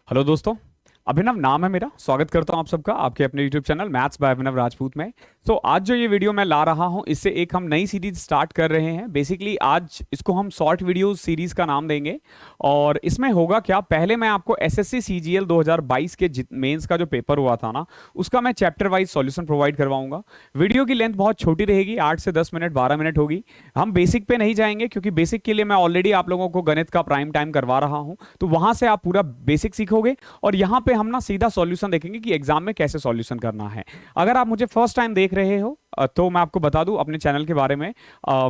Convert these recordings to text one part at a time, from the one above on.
Hello दोस्तों। अभिनव नाम है मेरा। स्वागत करता हूं आप सबका आपके अपने यूट्यूब चैनल मैथ्स बाय अभिनव राजपूत में। आज जो ये वीडियो मैं ला रहा हूं, इससे एक हम नई सीरीज स्टार्ट कर रहे हैं। बेसिकली आज इसको हम शॉर्ट वीडियोस सीरीज का नाम देंगे। और इसमें होगा क्या, पहले मैं आपको एसएससी सीजीएल 2022 के मेंस का जो पेपर हुआ था ना, उसका मैं चैप्टर वाइज सॉल्यूशन प्रोवाइड करवाऊंगा। वीडियो की लेंथ बहुत छोटी रहेगी, 8 से 10 मिनट 12 मिनट होगी। हम बेसिक पे नहीं जाएंगे क्योंकि बेसिक के लिए मैं ऑलरेडी आप लोगों को गणित का प्राइम टाइम करवा रहा हूं, तो वहां से आप पूरा बेसिक सीखोगे और यहाँ पे हम ना सीधा सॉल्यूशन देखेंगे कि एग्जाम में कैसे सॉल्यूशन करना है। अगर आप मुझे फर्स्ट टाइम देख रहे हो तो मैं आपको बता दूं अपने चैनल के बारे में।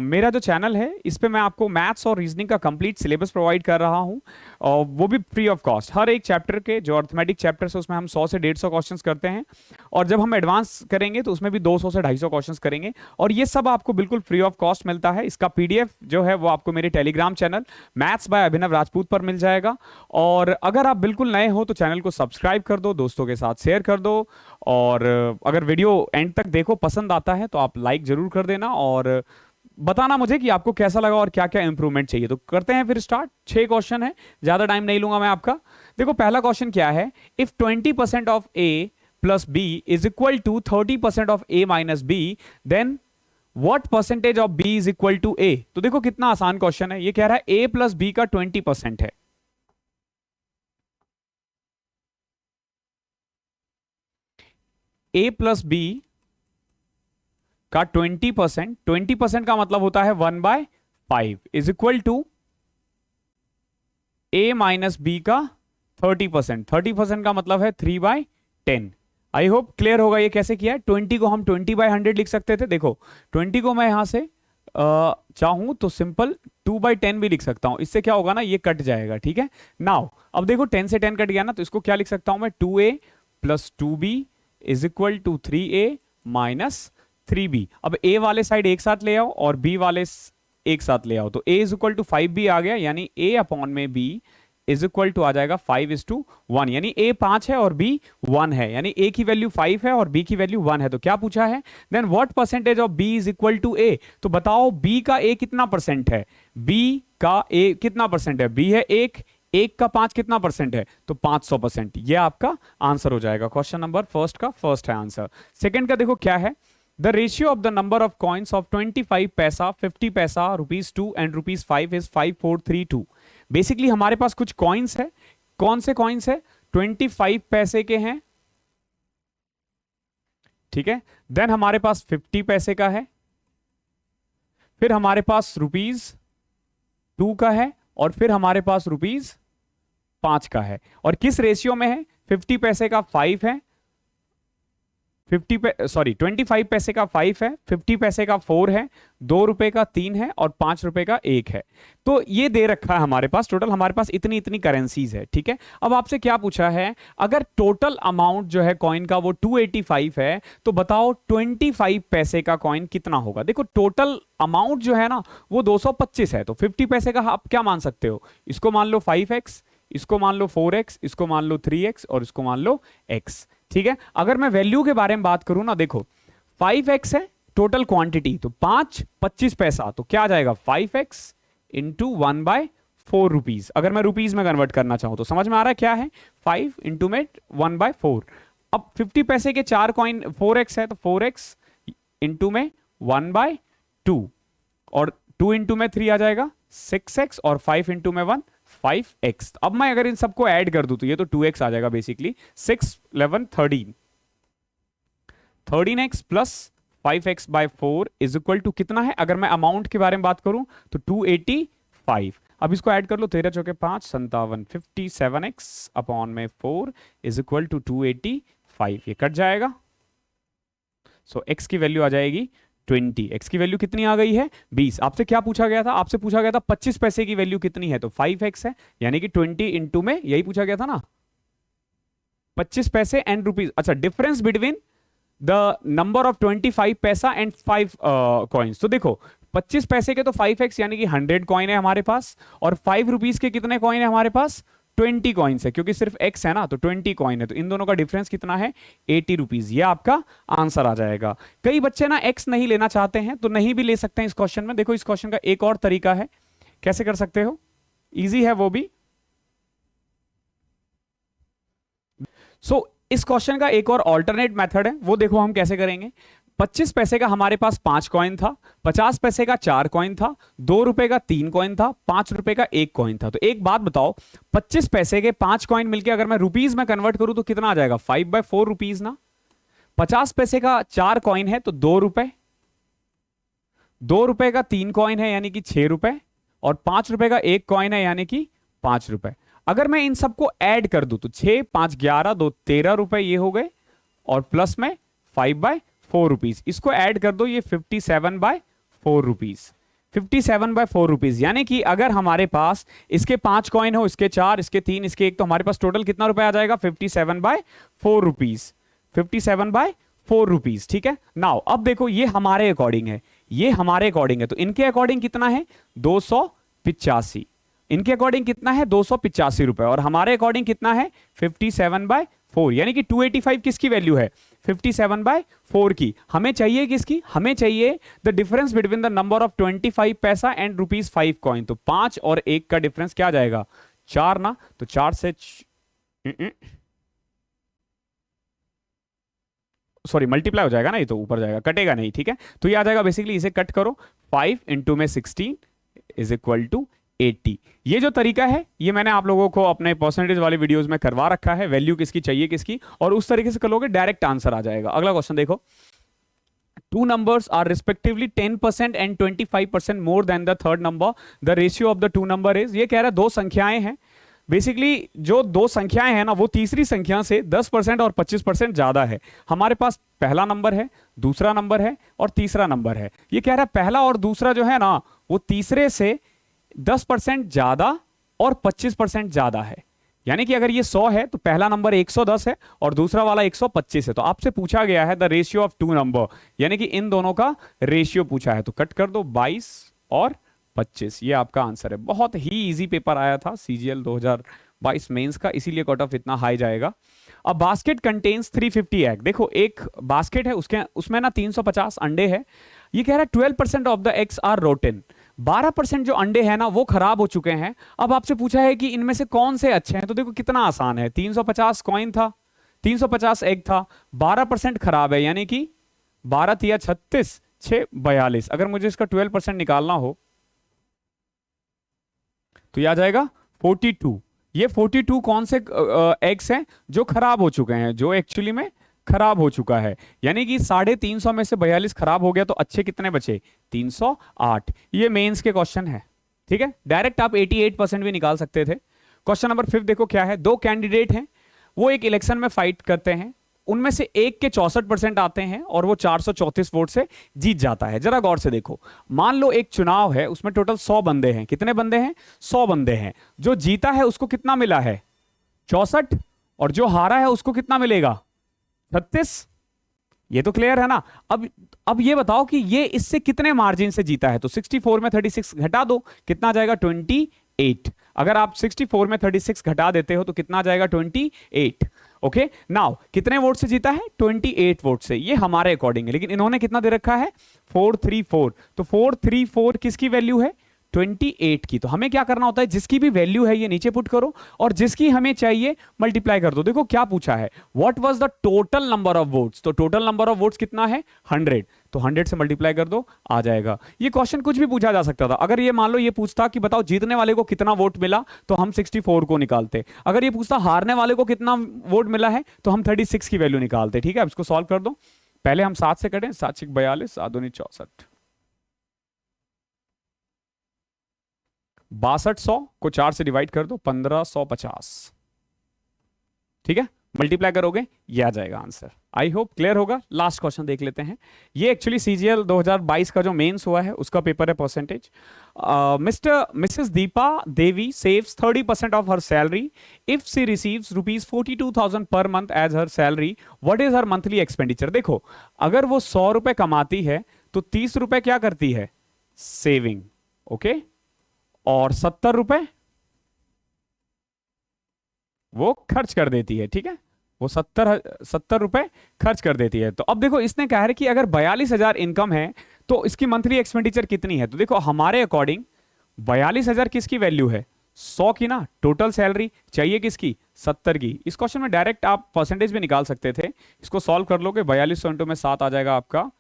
मेरा जो चैनल है इस पे मैं आपको मैथ्स और रीजनिंग का कंप्लीट सिलेबस प्रोवाइड कर रहा हूं, और वो भी फ्री ऑफ कॉस्ट। हर एक चैप्टर के जो अर्थमेटिक चैप्टर है उसमें हम 100 से 150 क्वेश्चंस करते हैं, और जब हम एडवांस करेंगे तो उसमें भी 200 से 250 क्वेश्चंस करेंगे, और ये सब आपको बिल्कुल फ्री ऑफ कॉस्ट मिलता है। इसका पीडीएफ जो है वो आपको मेरे टेलीग्राम चैनल मैथ्स बाय अभिनव राजपूत पर मिल जाएगा। और अगर आप बिल्कुल नए हो तो चैनल को सब्सक्राइब कर दो, दोस्तों के साथ शेयर कर दो, और अगर वीडियो एंड तक देखो पसंद आता है तो आप लाइक जरूर कर देना और बताना मुझे कि आपको कैसा लगा और क्या क्या इंप्रूवमेंट चाहिए। तो करते हैं फिर स्टार्ट। 6 क्वेश्चन है, ज्यादा टाइम नहीं लूंगा मैं आपका। देखो पहला क्वेश्चन क्या है, if 20% of A plus B is equal to 30% of A minus B, then what percentage of B is equal to A. तो देखो कितना आसान क्वेश्चन है। ये कह रहा है ए प्लस बी का 20% है। ए प्लस बी का 20%, 20% का मतलब होता है 1/5 is equal to A minus B का 30%। 30% का मतलब है 3/10। आई होप क्लियर होगा ये कैसे किया है। 20 को हम 20/100 लिख सकते थे। देखो 20 को मैं यहां से चाहूं तो सिंपल 2/10 भी लिख सकता हूं। इससे क्या होगा ना, ये कट जाएगा। ठीक है, नाउ अब देखो 10 से 10 कट गया ना, तो इसको क्या लिख सकता हूं मैं, 2a plus 2b is equal to 3a minus 3b। अब a वाले साइड एक साथ ले आओ और b वाले एक साथ ले आओ, तो a is equal to 5b आ गया, यानी a अपॉन में b इज इक्वल टू आ जाएगा 5:1, यानी a 5 है और b 1 है, यानी a की वैल्यू 5 है और b की वैल्यू 1 है। तो क्या पूछा है, then what percentage of b is equal to a। तो बताओ b का a कितना परसेंट है, b का a कितना परसेंट है, b है 1, 1 का 5 कितना परसेंट है, तो 500%। ये आपका आंसर हो जाएगा। क्वेश्चन नंबर फर्स्ट का फर्स्ट है आंसर। सेकंड का देखो क्या है, the ratio of the number of coins of 25 पैसा, 50 पैसा, ₹2 एंड ₹5 इज 5432। बेसिकली हमारे पास कुछ कॉइन्स है। कौन से कॉइन्स है, 25 पैसे के हैं, ठीक है। देन हमारे पास 50 पैसे का है, फिर हमारे पास ₹2 का है, और फिर हमारे पास ₹5 का है। और किस रेशियो में है, 50 पैसे का 5 है, 25 पैसे का 5 है, 50 पैसे का 4 है, ₹2 का 3 है और ₹5 का 1 है। तो ये दे रखा है हमारे पास, टोटल हमारे पास इतनी इतनी करेंसीज है। ठीक है, अब आपसे क्या पूछा है, अगर टोटल अमाउंट जो है कॉइन का वो 285 है, तो बताओ 25 पैसे का कॉइन कितना होगा। देखो टोटल अमाउंट जो है ना वो 225 है, तो 50 पैसे का आप क्या मान सकते हो, इसको मान लो 5x, इसको मान लो 4x, इसको मान लो 3x और इसको मान लो x। ठीक है, अगर मैं वैल्यू के बारे में बात करूं ना, देखो 5x है टोटल क्वांटिटी, तो 5 25 पैसा, तो क्या आ जाएगा 5x इंटू 1/4 रुपीज। अगर मैं रुपीज में कन्वर्ट करना चाहूं तो समझ में आ रहा है क्या है, 5 इंटू में 1/4। अब 50 पैसे के 4 कॉइन 4x है, तो 4x इंटू में 1/2, और 2 इंटू में 3 आ जाएगा 6x, और 5 इंटू में 1 5x। अब मैं अगर इन सबको ऐड कर दूं तो ये तो 2x आ जाएगा basically, 6 11 13, 13x plus 5x/4 is equal to कितना है। अगर मैं अमाउंट के बारे में बात करूं तो 285। अब इसको ऐड कर लो, 13 चौके 5 57, 57x अपॉन में 4 इज इक्वल टू 285। ये कट जाएगा, सो x की वैल्यू आ जाएगी 20। x की वैल्यू कितनी आ गई है, 20। आपसे क्या पूछा गया था, आपसे पूछा गया था 25 पैसे की वैल्यू कितनी है, तो 5x है, यानी कि 20 इंटू में यही पूछा गया था ना, 25 पैसे एंड रुपीज। अच्छा, difference between the number of 25 पैसा एंड 5 कॉइन्स। तो देखो 25 पैसे के तो 5x यानी कि 100 कॉइन है हमारे पास, और 5 रुपीज के कितने कॉइन है हमारे पास, 20 कॉइन्स है, क्योंकि सिर्फ x है ना, तो 20 कॉइन है, तो इन दोनों का डिफरेंस कितना है, 80 रुपीज। ये आपका आंसर आ जाएगा। कई बच्चे ना x नहीं लेना चाहते हैं तो नहीं भी ले सकते हैं इस क्वेश्चन में। देखो इस क्वेश्चन का एक और तरीका है, कैसे कर सकते हो, इजी है वो भी। सो इस क्वेश्चन का एक और ऑल्टरनेट मेथड है, वो देखो हम कैसे करेंगे। 25 पैसे का हमारे पास 5 कॉइन था, 50 पैसे का 4 कॉइन था, 2 रुपए का 3 कॉइन था, 5 रुपए का 1 कॉइन था। तो एक बात बताओ, 25 पैसे के 5 कॉइन मिलके अगर मैं रुपीज में कन्वर्ट करूं तो कितना आ जाएगा? 5/4 रुपीज ना। 50 पैसे का 4 कॉइन है तो 2 रुपए, 2 रुपए का 3 कॉइन है यानी कि 6 रुपए, और 5 रुपए का 1 कॉइन है यानी कि 5 रुपए। अगर मैं इन सबको ऐड कर दूं तो 6 5 11 2 13 रुपए ये हो गए, और प्लस में 5/4 रुपीज, इसको ऐड कर दो, ये 57/4 रुपीज। 57/4 रुपीज यानी कि अगर हमारे पास इसके 5 कॉइन हो, इसके 4, इसके 3, इसके 1, तो हमारे पास टोटल कितना रुपए आ जाएगा? 57/4 रुपीज। 57/4 रुपीज, ठीक है। नाउ अब देखो ये हमारे अकॉर्डिंग है, ये हमारे अकॉर्डिंग है, तो इनके अकॉर्डिंग कितना है? 285। इनके अकॉर्डिंग कितना है? 285 रुपए, और हमारे अकॉर्डिंग कितना है? 57/4, यानी कि 285 किसकी वैल्यू है? 57/4 की। हमें चाहिए किसकी? हमें चाहिए the difference between the number of 25 पैसा एंड ₹5 कॉइन। तो 5 और 1 का डिफरेंस क्या जाएगा? 4 ना, तो 4 से सॉरी मल्टीप्लाई हो जाएगा ना, ये तो ऊपर जाएगा, कटेगा नहीं, ठीक है। तो ये आ जाएगा बेसिकली, इसे कट करो, 5 इंटू में 16 इज इक्वल टू 80। ये जो तरीका है ये मैंने आप लोगों को अपने परसेंटेज वाले वीडियोस में करवा रखा है, वैल्यू किसकी चाहिए किसकी, और उस तरीके से करोगे डायरेक्ट आंसर आ जाएगा। अगला क्वेश्चन देखो, 2 numbers are respectively 10% and 25% more than the third number. The ratio of the two number is, ये कह रहा है दो संख्याएं हैं, बेसिकली जो दो संख्याएं हैं ना वो तीसरी संख्या से 10% और 25% ज्यादा है। हमारे पास पहला नंबर है, दूसरा नंबर है और तीसरा नंबर है। ये कह रहा है पहला और दूसरा जो है ना वो तीसरे से 10% ज्यादा और 25% ज्यादा है। यानी कि अगर ये 100 है तो पहला नंबर 110 है और दूसरा वाला 125 है। तो आपसे पूछा गया है the ratio of two number, यानी कि इन दोनों का रेशियो पूछा है। तो कट कर दो 22 और 25, ये आपका आंसर है। बहुत ही इजी पेपर आया था सीजीएल 2022 मेंस का, इसीलिए कट ऑफ इतना हाई जाएगा। अब बास्केट कंटेन्स 350 एग। देखो एक बास्केट है, उसमें ना 350 अंडे है। ये कह रहा है 12% of the eggs are rotten, 12% जो अंडे हैं ना वो खराब हो चुके हैं। अब आपसे पूछा है कि इनमें से कौन से अच्छे हैं। तो देखो कितना आसान है, 350 कॉइन था, 350 एग था, 12% खराब है, यानी कि 12 तिया 36, 6 42। अगर मुझे इसका 12% निकालना हो तो यह आ जाएगा 42। ये 42 कौन से एग्स हैं जो खराब हो चुके हैं, जो एक्चुअली में खराब हो चुका है। यानी कि 350 में से 42 खराब हो गया, तो अच्छे कितने बचे? 308। ये मेंस के क्वेश्चन है, ठीक है। डायरेक्ट आप 88% भी निकाल सकते थे। क्वेश्चन नंबर 5 देखो क्या है। दो कैंडिडेट हैं, वो एक इलेक्शन में फाइट करते हैं, उनमें से एक के 64% आते हैं और वो 434 वोट से जीत जाता है। जरा गौर से देखो, मान लो एक चुनाव है, उसमें टोटल 100 बंदे हैं। कितने बंदे हैं? 100 बंदे हैं। जो जीता है उसको कितना मिला है? 64, और जो हारा है उसको कितना मिलेगा? 36। ये तो क्लियर है ना। अब ये बताओ कि ये इससे कितने मार्जिन से जीता है। तो 64 में 36 घटा दो, कितना जाएगा? 28। अगर आप 64 में 36 घटा देते हो तो कितना जाएगा? 28। ओके, नाउ कितने वोट से जीता है? 28 वोट से। ये हमारे अकॉर्डिंग है, लेकिन इन्होंने कितना दे रखा है? 434। तो 434 किसकी वैल्यू है? 28 की। तो हमें क्या करना होता है, जिसकी भी वैल्यू है ये नीचे पुट करो और जिसकी हमें चाहिए मल्टीप्लाई कर दो। देखो क्या पूछा है, what was the total number of votes. तो टोटल नंबर ऑफ वोट्स कितना है? 100। तो 100 से मल्टीप्लाई कर दो, आ जाएगा। ये क्वेश्चन कुछ भी पूछा जा सकता था। अगर ये मान लो ये पूछता कि बताओ जीतने वाले को कितना वोट मिला, तो हम 64 को निकालते। अगर ये पूछता हारने वाले को कितना वोट मिला है, तो हम 36 की वैल्यू निकालते। ठीक है, अब इसको सॉल्व कर दो। पहले हम 7 से कटें, 7 6 42, 7 दूनी 64। 6200 को 4 से डिवाइड कर दो, 1550। ठीक है, मल्टीप्लाई करोगे ये आ जाएगा आंसर। आई होप क्लियर होगा। लास्ट क्वेश्चन देख लेते हैं। ये एक्चुअली सीजीएल 2022 का जो मेंस हुआ है उसका पेपर है percentage. Mrs Deepa Devi saves 30% of her salary if she receives ₹42,000 per month as her salary, what is her monthly expenditure. देखो अगर वो 100 रुपए कमाती है तो 30 रुपए क्या करती है? सेविंग। ओके, और 70 रुपए वो खर्च कर देती है। ठीक है, वो 70 रुपए खर्च कर देती है। तो अब देखो इसने कहा है कि अगर 42,000 इनकम है तो इसकी मंथली एक्सपेंडिचर कितनी है। तो देखो हमारे अकॉर्डिंग 42,000 किसकी वैल्यू है? 100 की ना टोटल सैलरी चाहिए किसकी, 70 की। इस क्वेश्चन में डायरेक्ट आप परसेंटेज भी निकाल सकते थे, इसको सॉल्व कर लोगे 4200 इंटू में 7 आ जाएगा आपका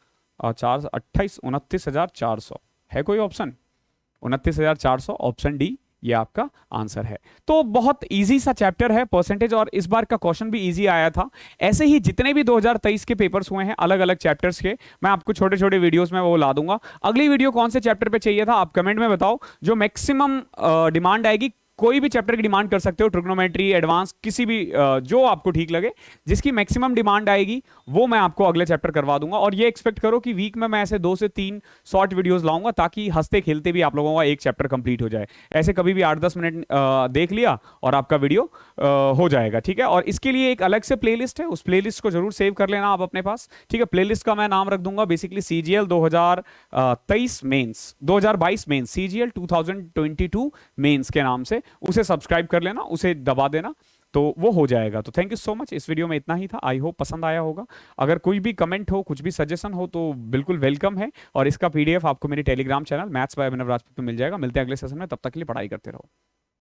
29,400। है कोई ऑप्शन? 29,400 ऑप्शन डी ये आपका आंसर है। तो बहुत इजी सा चैप्टर है परसेंटेज, और इस बार का क्वेश्चन भी इजी आया था। ऐसे ही जितने भी 2023 के पेपर्स हुए हैं अलग अलग चैप्टर्स के, मैं आपको छोटे छोटे वीडियोस में वो ला दूंगा। अगली वीडियो कौन से चैप्टर पे चाहिए था आप कमेंट में बताओ, जो मैक्सिमम डिमांड आएगी। कोई भी चैप्टर की डिमांड कर सकते हो, ट्रिग्नोमेट्री, एडवांस, किसी भी जो आपको ठीक लगे, जिसकी मैक्सिमम डिमांड आएगी वो मैं आपको अगले चैप्टर करवा दूंगा। और ये एक्सपेक्ट करो कि वीक में मैं ऐसे 2 से 3 शॉर्ट वीडियोस लाऊंगा, ताकि हंसते खेलते भी आप लोगों का एक चैप्टर कंप्लीट हो जाए। ऐसे कभी भी 8-10 मिनट देख लिया और आपका वीडियो हो जाएगा, ठीक है। और इसके लिए एक अलग से प्लेलिस्ट है, उस प्लेलिस्ट को जरूर सेव कर लेना आप अपने पास, ठीक है। प्लेलिस्ट का मैं नाम रख दूंगा basically CGL 2023 mains, 2022 mains, CGL 2022 mains के नाम से। उसे सब्सक्राइब कर लेना, उसे दबा देना, तो वो हो जाएगा। तो थैंक यू सो मच, इस वीडियो में इतना ही था। आई होप पसंद आया होगा। अगर कोई भी कमेंट हो, कुछ भी सजेशन हो तो बिल्कुल वेलकम है। और इसका PDF आपको मेरे टेलीग्राम चैनल मैथ्स बाय अभिनव राजपूत में मिल जाएगा। मिलते हैं अगले सेशन में, तब तक के लिए पढ़ाई करते रहो।